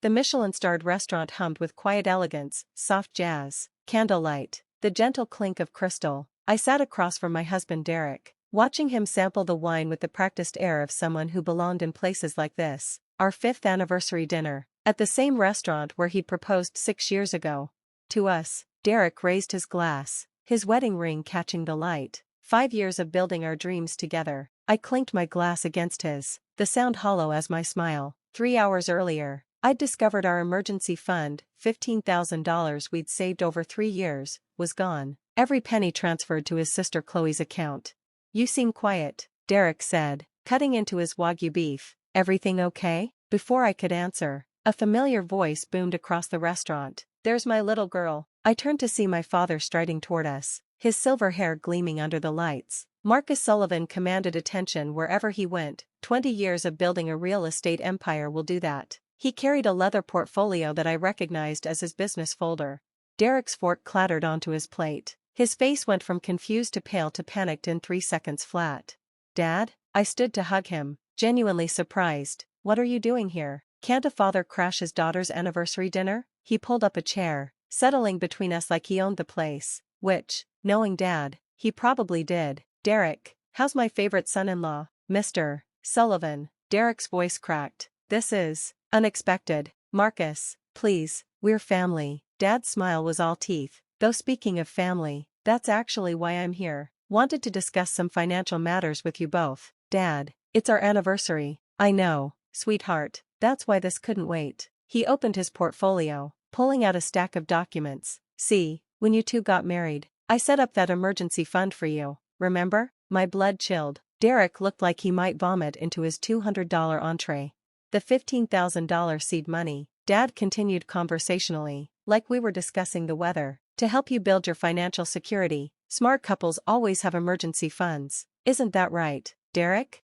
The Michelin-starred restaurant hummed with quiet elegance, soft jazz, candlelight, the gentle clink of crystal. I sat across from my husband Derek, watching him sample the wine with the practiced air of someone who belonged in places like this. Our 5th anniversary dinner, at the same restaurant where he'd proposed 6 years ago. To us, Derek raised his glass, his wedding ring catching the light. 5 years of building our dreams together. I clinked my glass against his, the sound hollow as my smile. 3 hours earlier, I'd discovered our emergency fund, $15,000 we'd saved over 3 years, was gone. Every penny transferred to his sister Chloe's account. "You seem quiet," Derek said, cutting into his Wagyu beef. "Everything okay?" Before I could answer, a familiar voice boomed across the restaurant. "There's my little girl." I turned to see my father striding toward us, his silver hair gleaming under the lights. Marcus Sullivan commanded attention wherever he went. 20 years of building a real estate empire will do that. He carried a leather portfolio that I recognized as his business folder. Derek's fork clattered onto his plate. His face went from confused to pale to panicked in 3 seconds flat. "Dad?" I stood to hug him, genuinely surprised. "What are you doing here? Can't a father crash his daughter's anniversary dinner?" He pulled up a chair, settling between us like he owned the place, which, knowing Dad, he probably did. "Derek, how's my favorite son-in-law, Mr. Sullivan?" Derek's voice cracked. "This is unexpected. Marcus, please, we're family." Dad's smile was all teeth. "Though speaking of family, that's actually why I'm here. Wanted to discuss some financial matters with you both." "Dad, it's our anniversary." "I know, sweetheart, that's why this couldn't wait." He opened his portfolio, pulling out a stack of documents. "See, when you two got married, I set up that emergency fund for you, remember?" My blood chilled. Derek looked like he might vomit into his $200 entree. "The $15,000 seed money," Dad continued conversationally, like we were discussing the weather, "to help you build your financial security. Smart couples always have emergency funds. Isn't that right, Derek?"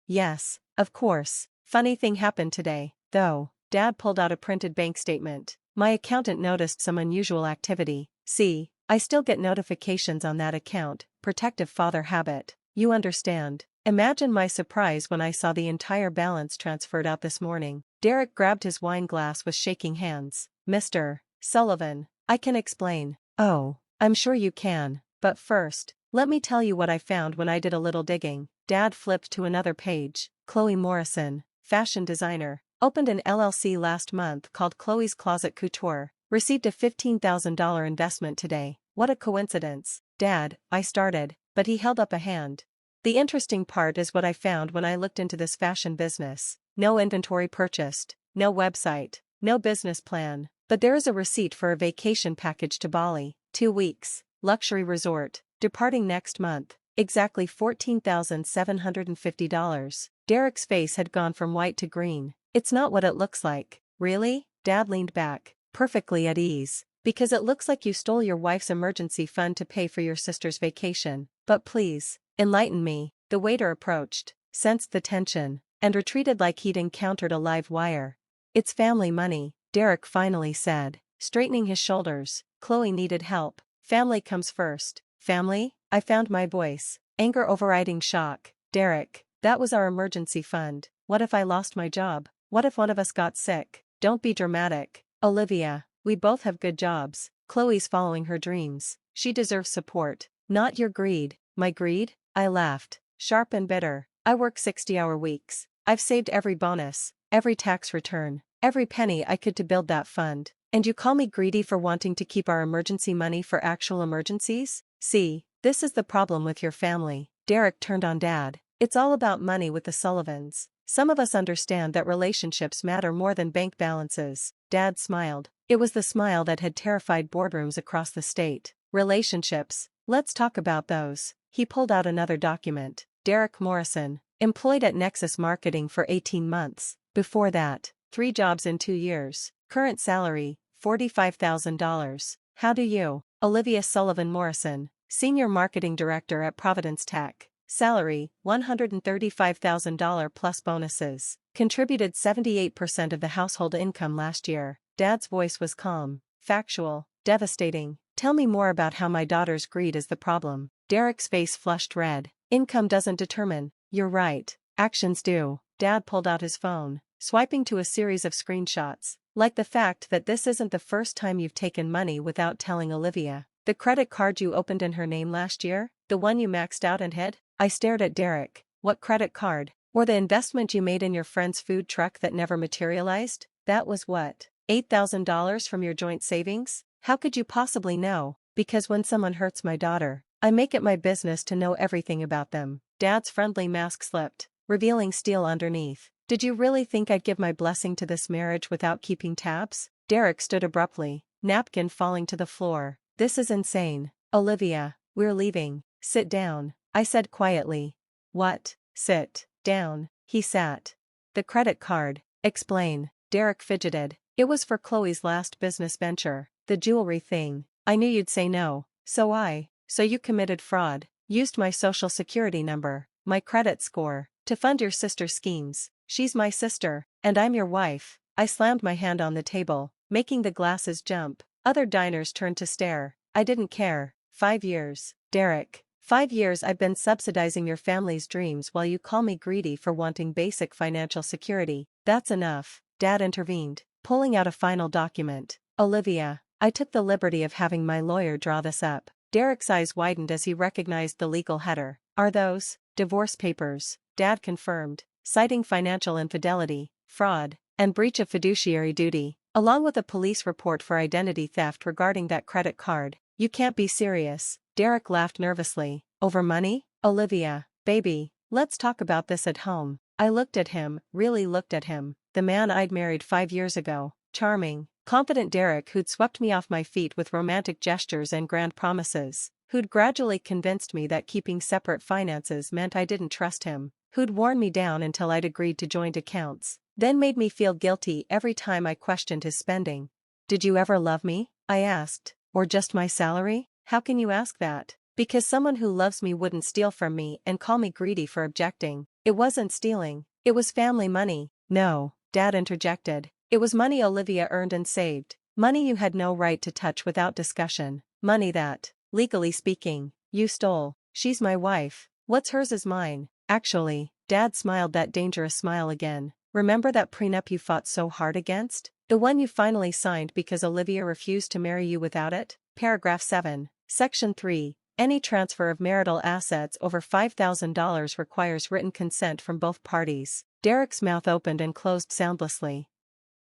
Yes, of course. Funny thing happened today, though." Dad pulled out a printed bank statement. "My accountant noticed some unusual activity. See, I still get notifications on that account, protective father habit. You understand." Imagine my surprise when I saw the entire balance transferred out this morning. Derek grabbed his wine glass with shaking hands. "Mr. Sullivan, I can explain." "Oh, I'm sure you can, but first, let me tell you what I found when I did a little digging." Dad flipped to another page. "Chloe Morrison, fashion designer, opened an LLC last month called Chloe's Closet Couture, received a $15,000 investment today." "What a coincidence." "Dad," I started, but he held up a hand. "The interesting part is what I found when I looked into this fashion business. No inventory purchased, no website, no business plan, but there is a receipt for a vacation package to Bali, 2 weeks, luxury resort, departing next month, exactly $14,750. Derek's face had gone from white to green. "It's not what it looks like." "Really?" Dad leaned back, perfectly at ease. "Because it looks like you stole your wife's emergency fund to pay for your sister's vacation. But please, enlighten me." The waiter approached, sensed the tension, and retreated like he'd encountered a live wire. "It's family money," Derek finally said, straightening his shoulders. "Chloe needed help. Family comes first." "Family?" I found my voice, anger overriding shock. "Derek, that was our emergency fund. What if I lost my job? What if one of us got sick?" "Don't be dramatic, Olivia. We both have good jobs. Chloe's following her dreams. She deserves support, not your greed." "My greed?" I laughed, sharp and bitter. "I work 60-hour weeks. I've saved every bonus, every tax return, every penny I could to build that fund. And you call me greedy for wanting to keep our emergency money for actual emergencies?" "See, this is the problem with your family." Derek turned on Dad. "It's all about money with the Sullivans. Some of us understand that relationships matter more than bank balances." Dad smiled. It was the smile that had terrified boardrooms across the state. "Relationships, let's talk about those." He pulled out another document. Derek Morrison, employed at Nexus Marketing for 18 months. Before that, 3 jobs in 2 years. Current salary, $45,000. "How do you?" Olivia Sullivan Morrison, Senior Marketing Director at Providence Tech. Salary, $135,000 plus bonuses. Contributed 78% of the household income last year. Dad's voice was calm, factual, devastating. "Tell me more about how my daughter's greed is the problem." Derek's face flushed red. "Income doesn't determine." "You're right, actions do." Dad pulled out his phone. swiping to a series of screenshots. Like the fact that this isn't the first time you've taken money without telling Olivia. The credit card you opened in her name last year? The one you maxed out and hid? I stared at Derek. What credit card? Or the investment you made in your friend's food truck that never materialized? That was what? $8,000 from your joint savings? How could you possibly know? Because when someone hurts my daughter, I make it my business to know everything about them. Dad's friendly mask slipped, revealing steel underneath. Did you really think I'd give my blessing to this marriage without keeping tabs? Derek stood abruptly, napkin falling to the floor. This is insane. Olivia, we're leaving. Sit down, I said quietly. What? Sit down. He sat. The credit card. Explain. Derek fidgeted. It was for Chloe's last business venture, the jewelry thing. I knew you'd say no, so you committed fraud, used my social security number, my credit score, to fund your sister's schemes. She's my sister, and I'm your wife. I slammed my hand on the table, making the glasses jump. Other diners turned to stare. I didn't care. 5 years. Derek. 5 years I've been subsidizing your family's dreams while you call me greedy for wanting basic financial security. That's enough. Dad intervened, pulling out a final document. Olivia, I took the liberty of having my lawyer draw this up. Derek's eyes widened as he recognized the legal header. Are those divorce papers? Dad confirmed, citing financial infidelity, fraud, and breach of fiduciary duty, along with a police report for identity theft regarding that credit card. You can't be serious. Derek laughed nervously. Over money? Olivia, baby, let's talk about this at home. I looked at him, really looked at him, the man I'd married 5 years ago. Charming, confident Derek who'd swept me off my feet with romantic gestures and grand promises, who'd gradually convinced me that keeping separate finances meant I didn't trust him, who'd worn me down until I'd agreed to joint accounts, then made me feel guilty every time I questioned his spending. Did you ever love me? I asked. Or just my salary? How can you ask that? Because someone who loves me wouldn't steal from me and call me greedy for objecting. It wasn't stealing. It was family money. No, Dad interjected. It was money Olivia earned and saved. Money you had no right to touch without discussion. Money that, legally speaking, you stole. She's my wife. What's hers is mine. Actually, Dad smiled that dangerous smile again. Remember that prenup you fought so hard against? The one you finally signed because Olivia refused to marry you without it? Paragraph 7. Section 3. Any transfer of marital assets over $5,000 requires written consent from both parties. Derek's mouth opened and closed soundlessly.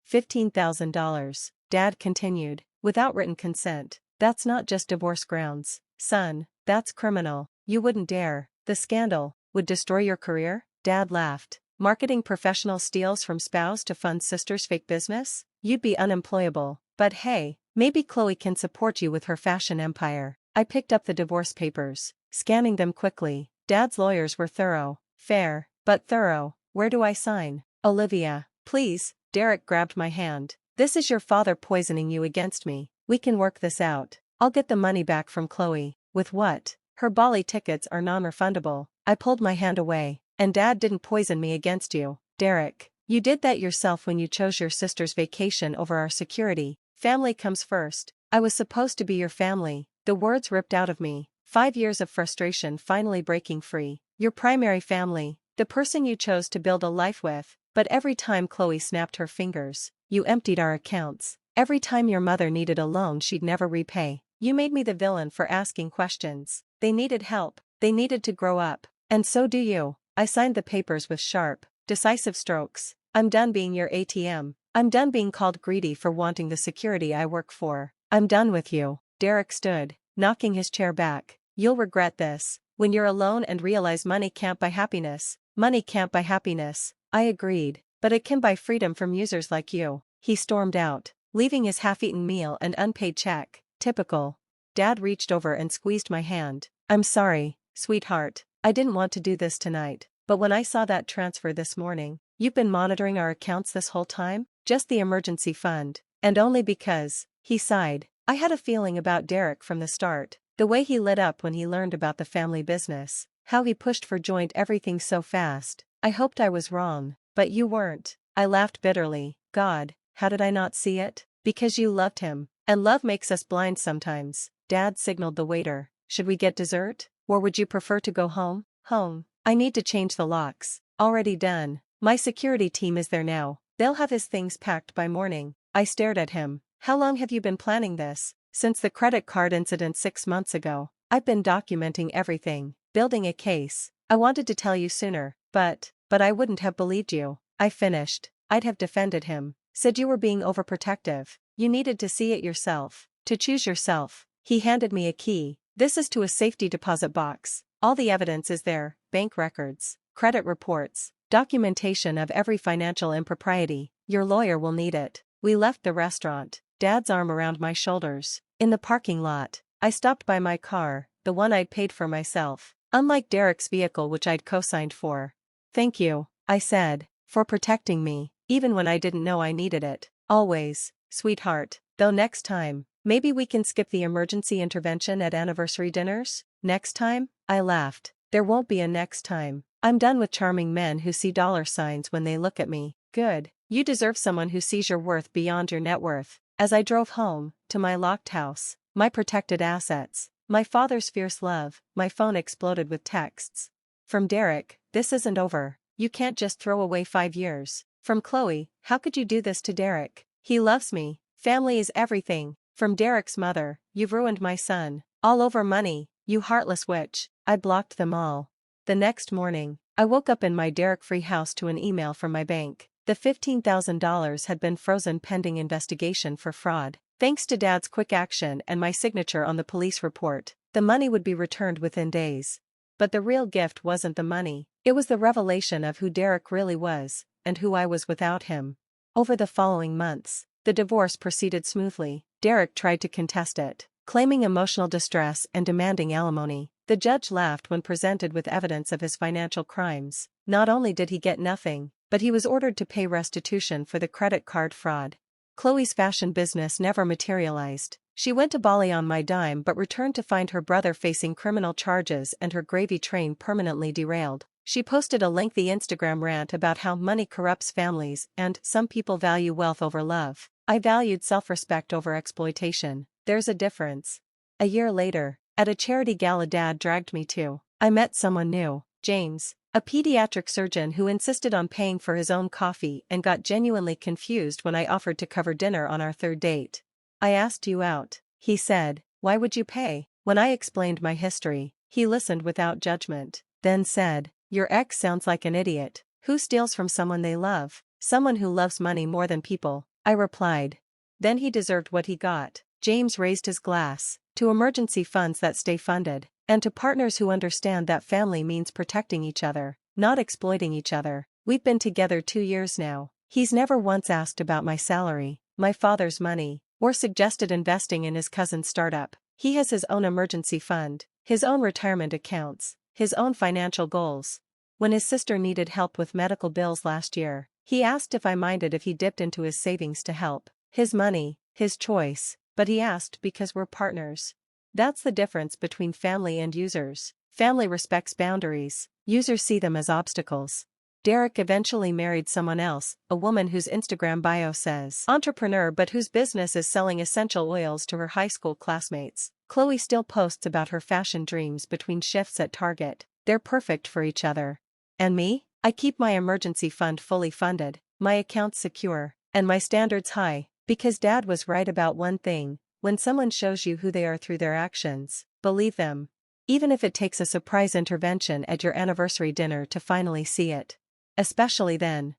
$15,000. Dad continued. Without written consent. That's not just divorce grounds. Son, that's criminal. You wouldn't dare. The scandal would destroy your career? Dad laughed. Marketing professional steals from spouse to fund sister's fake business? You'd be unemployable. But hey, maybe Chloe can support you with her fashion empire. I picked up the divorce papers, scanning them quickly. Dad's lawyers were thorough. Fair, but thorough. Where do I sign? Olivia, please. Derek grabbed my hand. This is your father poisoning you against me. We can work this out. I'll get the money back from Chloe. With what? Her Bali tickets are non-refundable. I pulled my hand away. And Dad didn't poison me against you. Derek, you did that yourself when you chose your sister's vacation over our security. Family comes first. I was supposed to be your family. The words ripped out of me. 5 years of frustration finally breaking free. Your primary family. The person you chose to build a life with. But every time Chloe snapped her fingers, you emptied our accounts. Every time your mother needed a loan she'd never repay, you made me the villain for asking questions. They needed help. They needed to grow up. And so do you. I signed the papers with sharp, decisive strokes. I'm done being your ATM. I'm done being called greedy for wanting the security I work for. I'm done with you. Derek stood, knocking his chair back. You'll regret this. When you're alone and realize money can't buy happiness. Money can't buy happiness. I agreed. But it can buy freedom from users like you. He stormed out, leaving his half-eaten meal and unpaid check. Typical. Dad reached over and squeezed my hand. I'm sorry, sweetheart. I didn't want to do this tonight, but when I saw that transfer this morning, you've been monitoring our accounts this whole time? Just the emergency fund. And only because, he sighed. I had a feeling about Derek from the start. The way he lit up when he learned about the family business. How he pushed for joint everything so fast. I hoped I was wrong, but you weren't. I laughed bitterly. God, how did I not see it? Because you loved him. And love makes us blind sometimes. Dad signaled the waiter. Should we get dessert? Or would you prefer to go home? Home. I need to change the locks. Already done. My security team is there now. They'll have his things packed by morning. I stared at him. How long have you been planning this? Since the credit card incident 6 months ago. I've been documenting everything, building a case. I wanted to tell you sooner, but I wouldn't have believed you. I finished. I'd have defended him. Said you were being overprotective. You needed to see it yourself, to choose yourself. He handed me a key. This is to a safety deposit box. All the evidence is there, bank records, credit reports, documentation of every financial impropriety. Your lawyer will need it. We left the restaurant, Dad's arm around my shoulders. In the parking lot, I stopped by my car, the one I'd paid for myself, unlike Derek's vehicle which I'd co-signed for. Thank you, I said, for protecting me, even when I didn't know I needed it. Always, sweetheart. Though next time, maybe we can skip the emergency intervention at anniversary dinners? Next time? I laughed. There won't be a next time. I'm done with charming men who see dollar signs when they look at me. Good. You deserve someone who sees your worth beyond your net worth. As I drove home, to my locked house, my protected assets, my father's fierce love, my phone exploded with texts. From Derek, this isn't over. You can't just throw away 5 years. From Chloe, how could you do this to Derek? He loves me. Family is everything. From Derek's mother, you've ruined my son. All over money, you heartless witch. I blocked them all. The next morning, I woke up in my Derek-free house to an email from my bank. The $15,000 had been frozen pending investigation for fraud. Thanks to Dad's quick action and my signature on the police report, the money would be returned within days. But the real gift wasn't the money. It was the revelation of who Derek really was, and who I was without him. Over the following months, the divorce proceeded smoothly. Derek tried to contest it, claiming emotional distress and demanding alimony. The judge laughed when presented with evidence of his financial crimes. Not only did he get nothing, but he was ordered to pay restitution for the credit card fraud. Chloe's fashion business never materialized. She went to Bali on my dime but returned to find her brother facing criminal charges and her gravy train permanently derailed. She posted a lengthy Instagram rant about how money corrupts families and some people value wealth over love. I valued self-respect over exploitation. There's a difference. A year later, at a charity gala Dad dragged me to, I met someone new, James, a pediatric surgeon who insisted on paying for his own coffee and got genuinely confused when I offered to cover dinner on our third date. I asked you out, he said. Why would you pay? When I explained my history, he listened without judgment, then said, your ex sounds like an idiot. Who steals from someone they love? Someone who loves money more than people, I replied. Then he deserved what he got. James raised his glass, to emergency funds that stay funded, and to partners who understand that family means protecting each other, not exploiting each other. We've been together 2 years now. He's never once asked about my salary, my father's money, or suggested investing in his cousin's startup. He has his own emergency fund, his own retirement accounts, his own financial goals. When his sister needed help with medical bills last year, he asked if I minded if he dipped into his savings to help. His money, his choice, but he asked because we're partners. That's the difference between family and users. Family respects boundaries, users see them as obstacles. Derek eventually married someone else, a woman whose Instagram bio says entrepreneur but whose business is selling essential oils to her high school classmates. Chloe still posts about her fashion dreams between shifts at Target. They're perfect for each other. And me? I keep my emergency fund fully funded, my accounts secure, and my standards high, because Dad was right about one thing: when someone shows you who they are through their actions, believe them. Even if it takes a surprise intervention at your anniversary dinner to finally see it. Especially then.